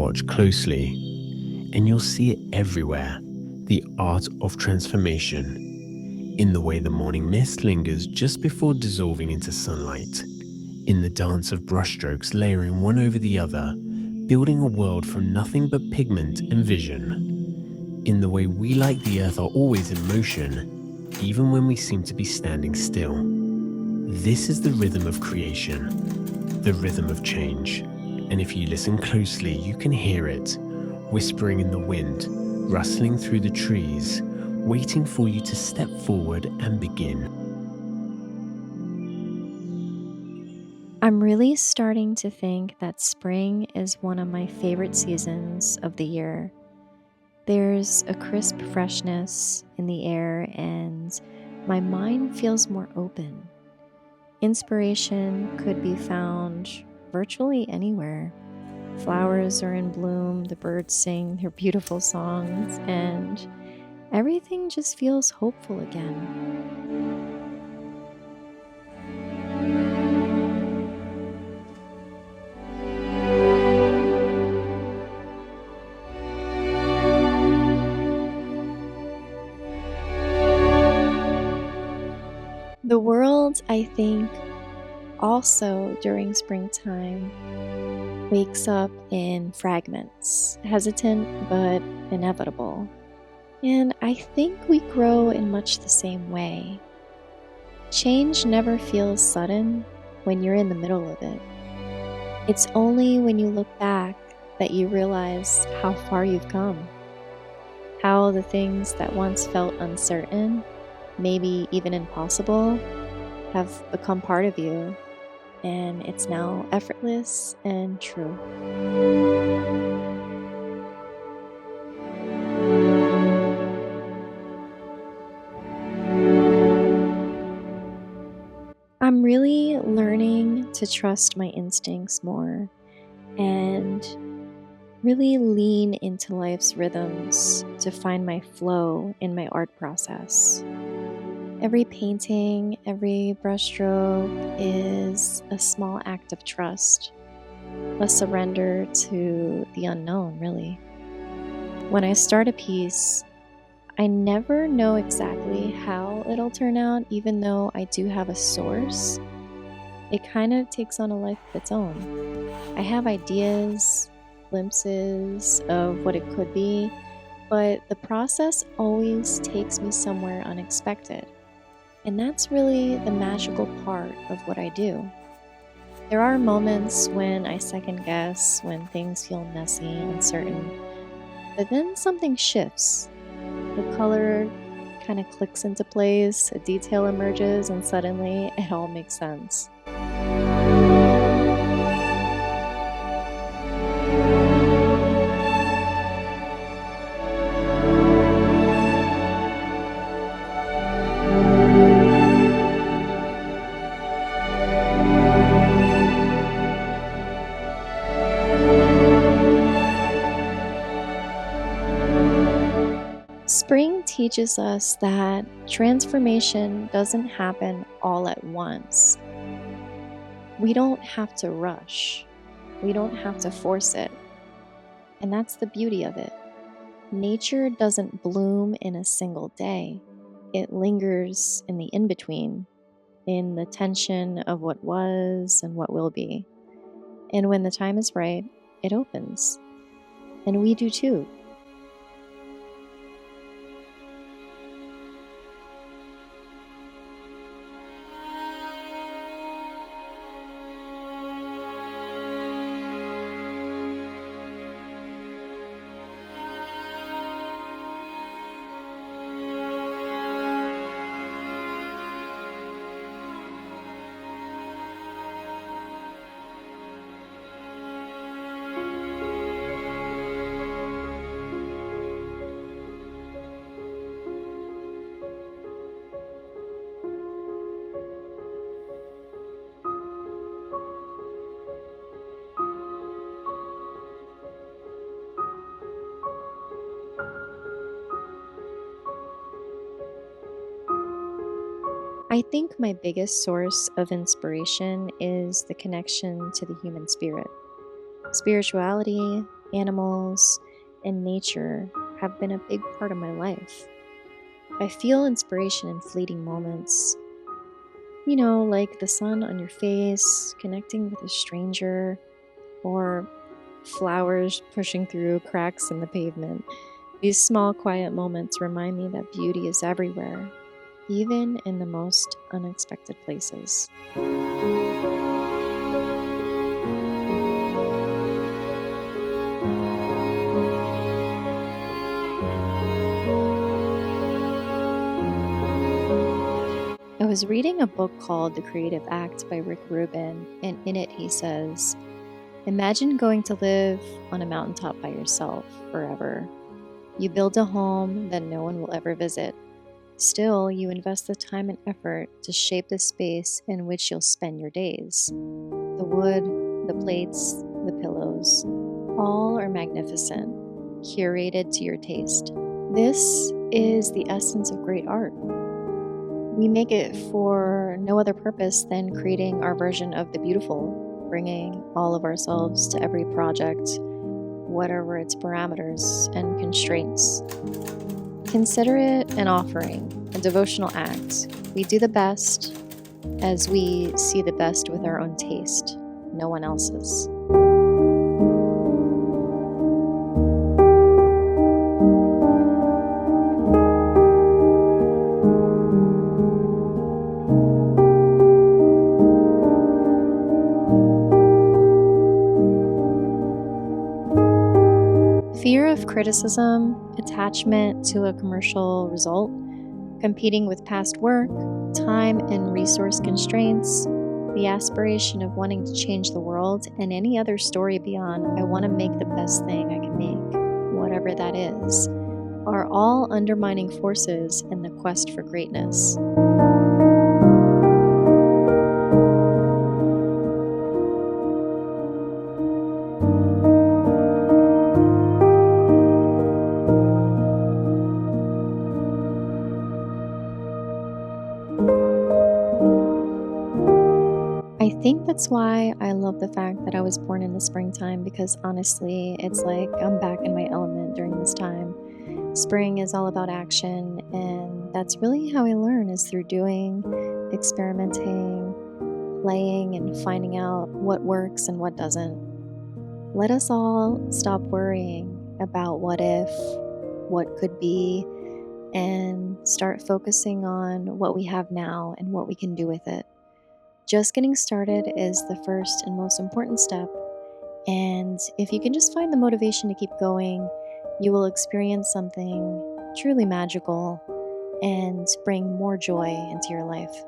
watch closely, and you'll see it everywhere. The art of transformation. In the way the morning mist lingers just before dissolving into sunlight. In the dance of brushstrokes layering one over the other, building a world from nothing but pigment and vision. In the way we like the earth are always in motion, even when we seem to be standing still. This is the rhythm of creation, the rhythm of change. And if you listen closely, you can hear it, whispering in the wind, rustling through the trees, waiting for you to step forward and begin. I'm really starting to think that spring is one of my favorite seasons of the year. There's a crisp freshness in the air, and my mind feels more open. Inspiration could be found virtually anywhere. Flowers are in bloom, the birds sing their beautiful songs, and everything just feels hopeful again. The world, I think, also during springtime wakes up in fragments, hesitant but inevitable. And I think we grow in much the same way. Change never feels sudden when you're in the middle of it. It's only when you look back that you realize how far you've come, how the things that once felt uncertain, maybe even impossible, have become part of you, and it's now effortless and true. I'm really learning to trust my instincts more and really lean into life's rhythms to find my flow in my art process. Every painting, every brushstroke is a small act of trust, a surrender to the unknown, really. When I start a piece, I never know exactly how it'll turn out, even though I do have a source. It kind of takes on a life of its own. I have ideas, glimpses of what it could be, but the process always takes me somewhere unexpected. And that's really the magical part of what I do. There are moments when I second guess, when things feel messy, uncertain, but then something shifts. The color kind of clicks into place, a detail emerges, and suddenly it all makes sense. Spring teaches us that transformation doesn't happen all at once. We don't have to rush. We don't have to force it. And that's the beauty of it. Nature doesn't bloom in a single day. It lingers in the in-between, in the tension of what was and what will be. And when the time is right, it opens. And we do too. I think my biggest source of inspiration is the connection to the human spirit. Spirituality, animals, and nature have been a big part of my life. I feel inspiration in fleeting moments, like the sun on your face, connecting with a stranger, or flowers pushing through cracks in the pavement. These small, quiet moments remind me that beauty is everywhere, even in the most unexpected places. I was reading a book called The Creative Act by Rick Rubin, and in it he says, imagine going to live on a mountaintop by yourself forever. You build a home that no one will ever visit. Still, you invest the time and effort to shape the space in which you'll spend your days. The wood, the plates, the pillows, all are magnificent, curated to your taste. This is the essence of great art. We make it for no other purpose than creating our version of the beautiful, bringing all of ourselves to every project, whatever its parameters and constraints. Consider it an offering, a devotional act. We do the best as we see the best with our own taste, no one else's. Fear of criticism, attachment to a commercial result, competing with past work, time and resource constraints, the aspiration of wanting to change the world, and any other story beyond, I want to make the best thing I can make, whatever that is, are all undermining forces in the quest for greatness. I think that's why I love the fact that I was born in the springtime, because honestly, it's like I'm back in my element during this time. Spring is all about action, and that's really how I learn, is through doing, experimenting, playing, and finding out what works and what doesn't. Let us all stop worrying about what if, what could be, and start focusing on what we have now and what we can do with it. Just getting started is the first and most important step, and if you can just find the motivation to keep going, you will experience something truly magical and bring more joy into your life.